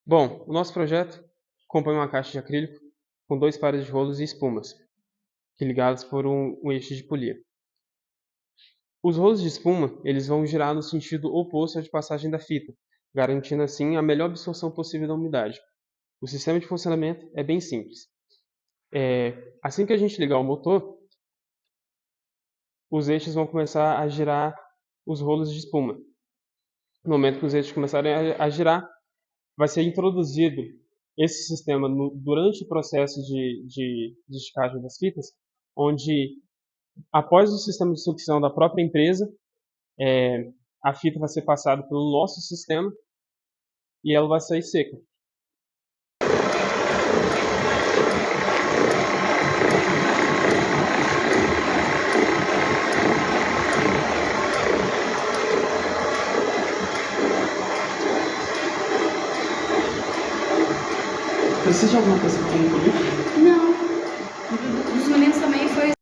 Bom, o nosso projeto compõe uma caixa de acrílico com 2 pares de rolos e espumas, que ligados por um eixo de polia. Os rolos de espuma, eles vão girar no sentido oposto ao de passagem da fita, garantindo assim a melhor absorção possível da umidade. O sistema de funcionamento é bem simples. Assim que a gente ligar o motor, os eixos vão começar a girar os rolos de espuma. No momento que os eixos começarem a girar, vai ser introduzido esse sistema durante o processo de esticagem das fitas, onde, após o sistema de sucção da própria empresa, a fita vai ser passada pelo nosso sistema e ela vai sair seca. Precisa de alguma coisa para concluir? Não.